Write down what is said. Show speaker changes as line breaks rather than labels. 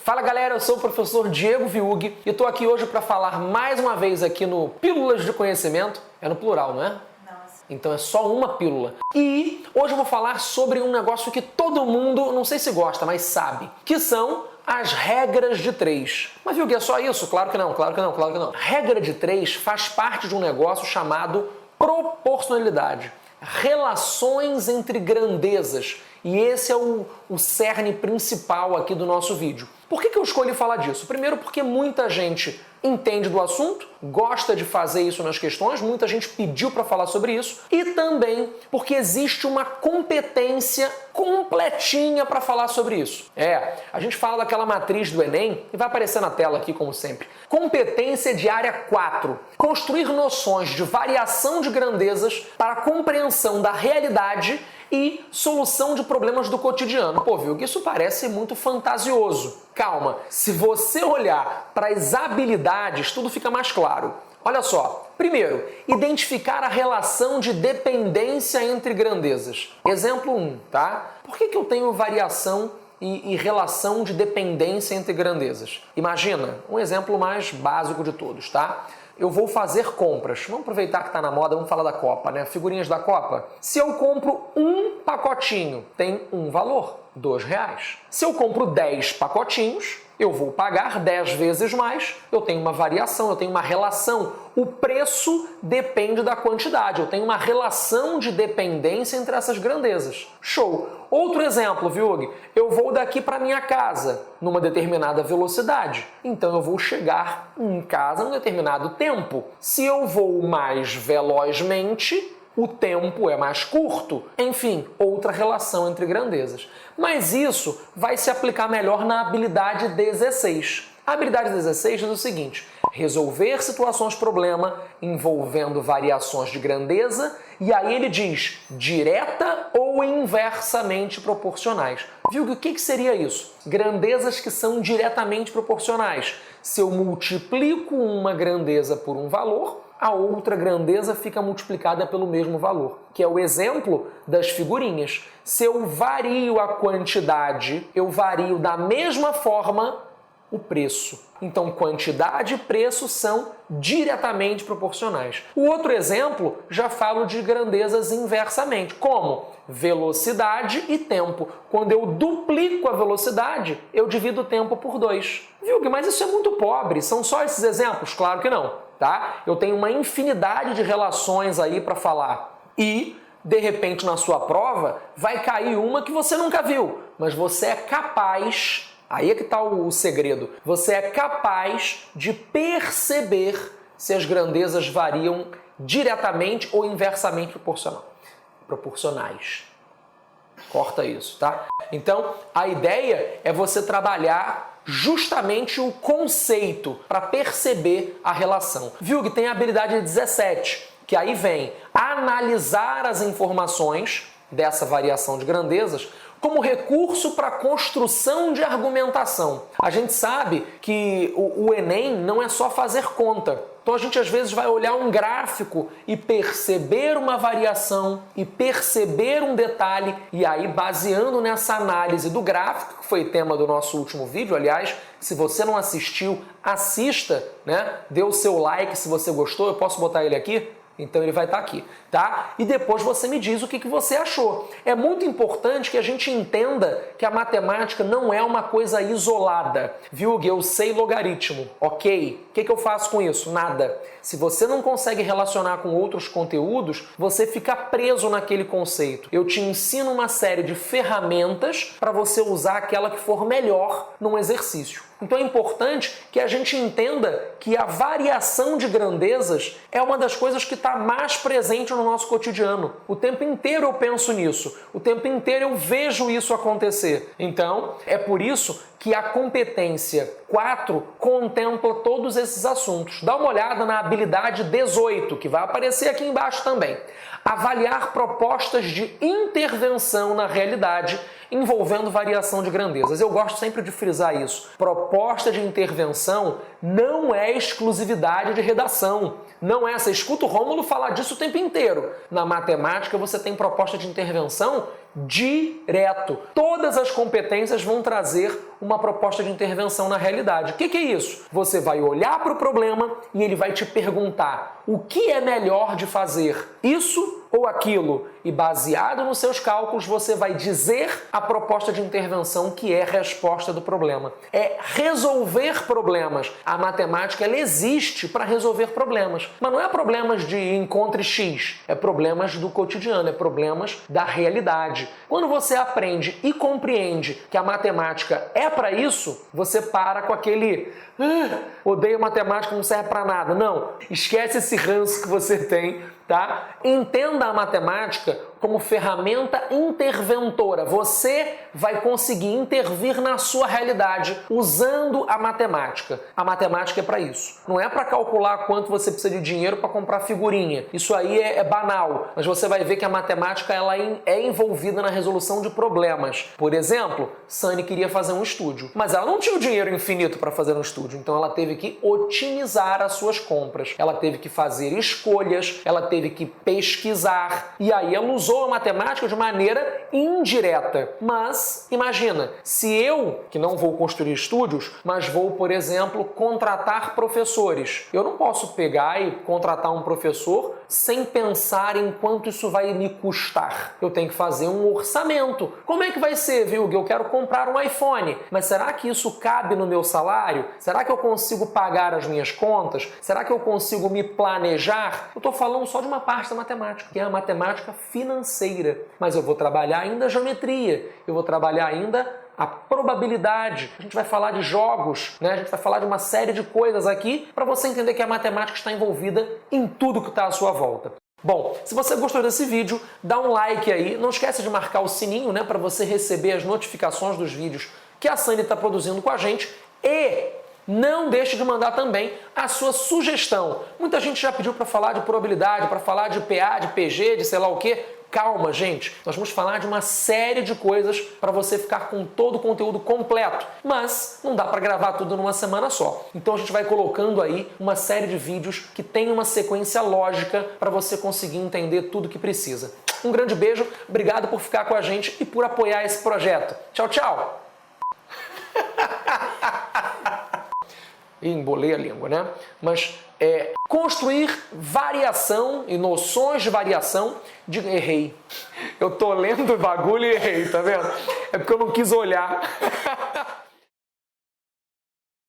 Fala galera, eu sou o professor Diego Viug e estou aqui hoje para falar mais uma vez aqui no Pílulas de Conhecimento. É no plural, não é?
Não.
Então é só uma pílula. E hoje eu vou falar sobre um negócio que todo mundo, não sei se gosta, mas sabe, que são as regras de 3. Mas viu que é só isso? Claro que não, claro que não, claro que não. Regra de 3 faz parte de um negócio chamado proporcionalidade. Relações entre grandezas. E esse é o cerne principal aqui do nosso vídeo. Por que eu escolhi falar disso? Primeiro porque muita gente entende do assunto, gosta de fazer isso nas questões, muita gente pediu para falar sobre isso, e também porque existe uma competência completinha para falar sobre isso. A gente fala daquela matriz do Enem, e vai aparecer na tela aqui como sempre. Competência de área 4. Construir noções de variação de grandezas para a compreensão da realidade e solução de problemas do cotidiano. Pô, viu? Isso parece muito fantasioso. Calma, se você olhar para as habilidades, tudo fica mais claro. Olha só, primeiro, identificar a relação de dependência entre grandezas. Exemplo 1, tá? Por que eu tenho variação e relação de dependência entre grandezas? Imagina, um exemplo mais básico de todos, tá? Eu vou fazer compras. Vamos aproveitar que está na moda, vamos falar da Copa, né? Figurinhas da Copa. Se eu compro um pacotinho, tem um valor, R$2. Se eu compro 10 pacotinhos, eu vou pagar 10 vezes mais, eu tenho uma variação, eu tenho uma relação. O preço depende da quantidade, eu tenho uma relação de dependência entre essas grandezas. Show! Outro exemplo, Viug, eu vou daqui para minha casa numa determinada velocidade, então eu vou chegar em casa num determinado tempo. Se eu vou mais velozmente, o tempo é mais curto. Enfim, outra relação entre grandezas. Mas isso vai se aplicar melhor na habilidade 16. A habilidade 16 diz o seguinte: resolver situações-problema envolvendo variações de grandeza, e aí ele diz direta ou inversamente proporcionais. Viu o que seria isso? Grandezas que são diretamente proporcionais. Se eu multiplico uma grandeza por um valor, a outra grandeza fica multiplicada pelo mesmo valor, que é o exemplo das figurinhas. Se eu vario a quantidade, eu vario da mesma forma o preço. Então, quantidade e preço são diretamente proporcionais. O outro exemplo, já falo de grandezas inversamente, como velocidade e tempo. Quando eu duplico a velocidade, eu divido o tempo por 2. Viu? Mas isso é muito pobre. São só esses exemplos? Claro que não. Tá? Eu tenho uma infinidade de relações aí para falar. E, de repente, na sua prova, vai cair uma que você nunca viu, mas você é capaz... Aí é que está o segredo. Você é capaz de perceber se as grandezas variam diretamente ou inversamente proporcionais. Corta isso, tá? Então, a ideia é você trabalhar justamente o conceito para perceber a relação. Viu que tem a habilidade 17, que aí vem analisar as informações dessa variação de grandezas como recurso para a construção de argumentação. A gente sabe que o Enem não é só fazer conta. Então a gente às vezes vai olhar um gráfico e perceber uma variação e perceber um detalhe, e aí baseando nessa análise do gráfico, que foi tema do nosso último vídeo, aliás, se você não assistiu, assista, né? Dê o seu like se você gostou, eu posso botar ele aqui? Então ele vai estar aqui, tá? E depois você me diz o que você achou. É muito importante que a gente entenda que a matemática não é uma coisa isolada. Viu? Eu sei logaritmo, ok? O que eu faço com isso? Nada. Se você não consegue relacionar com outros conteúdos, você fica preso naquele conceito. Eu te ensino uma série de ferramentas para você usar aquela que for melhor num exercício. Então é importante que a gente entenda que a variação de grandezas é uma das coisas que está mais presente no nosso cotidiano. O tempo inteiro eu penso nisso, o tempo inteiro eu vejo isso acontecer. Então, é por isso que a competência 4 contempla todos esses assuntos. Dá uma olhada na habilidade 18, que vai aparecer aqui embaixo também. Avaliar propostas de intervenção na realidade envolvendo variação de grandezas. Eu gosto sempre de frisar isso. Proposta de intervenção não é exclusividade de redação. Não é. Você escuta o Rômulo falar disso o tempo inteiro. Na matemática você tem proposta de intervenção direto. Todas as competências vão trazer uma proposta de intervenção na realidade. O que é isso? Você vai olhar para o problema e ele vai te perguntar o que é melhor de fazer, isso ou aquilo? E baseado nos seus cálculos, você vai dizer a proposta de intervenção que é a resposta do problema. É resolver problemas. A matemática, ela existe para resolver problemas. Mas não é problemas de encontre X, é problemas do cotidiano, é problemas da realidade. Quando você aprende e compreende que a matemática é para isso, você para com aquele odeio matemática, não serve para nada. Não, esquece esse ranço que você tem, tá? Entenda a matemática como ferramenta interventora. Você vai conseguir intervir na sua realidade usando a matemática. A matemática é para isso. Não é para calcular quanto você precisa de dinheiro para comprar figurinha. Isso aí é banal. Mas você vai ver que a matemática ela é envolvida na resolução de problemas. Por exemplo, Sunny queria fazer um estúdio, mas ela não tinha o dinheiro infinito para fazer um estúdio. Então ela teve que otimizar as suas compras. Ela teve que fazer escolhas, ela teve que pesquisar. E aí ela usou a matemática de maneira indireta. Mas imagina, se eu, que não vou construir estúdios, mas vou, por exemplo, contratar professores. Eu não posso pegar e contratar um professor sem pensar em quanto isso vai me custar. Eu tenho que fazer um orçamento. Como é que vai ser, viu? Eu quero comprar um iPhone, mas será que isso cabe no meu salário? Será que eu consigo pagar as minhas contas? Será que eu consigo me planejar? Eu estou falando só de uma parte da matemática, que é a matemática financeira. Mas eu vou trabalhar ainda a geometria, eu vou trabalhar ainda a probabilidade. A gente vai falar de jogos, né? A gente vai falar de uma série de coisas aqui para você entender que a matemática está envolvida em tudo que está à sua volta. Bom, se você gostou desse vídeo, dá um like aí. Não esquece de marcar o sininho, né, para você receber as notificações dos vídeos que a Sunny está produzindo com a gente. E não deixe de mandar também a sua sugestão. Muita gente já pediu para falar de probabilidade, para falar de PA, de PG, de sei lá o quê. Calma, gente. Nós vamos falar de uma série de coisas para você ficar com todo o conteúdo completo. Mas não dá para gravar tudo numa semana só. Então a gente vai colocando aí uma série de vídeos que tem uma sequência lógica para você conseguir entender tudo que precisa. Um grande beijo, obrigado por ficar com a gente e por apoiar esse projeto. Tchau, tchau! Embolei a língua, né? Mas construir variação e noções de variação errei. Eu tô lendo o bagulho e errei, tá vendo? É porque eu não quis olhar.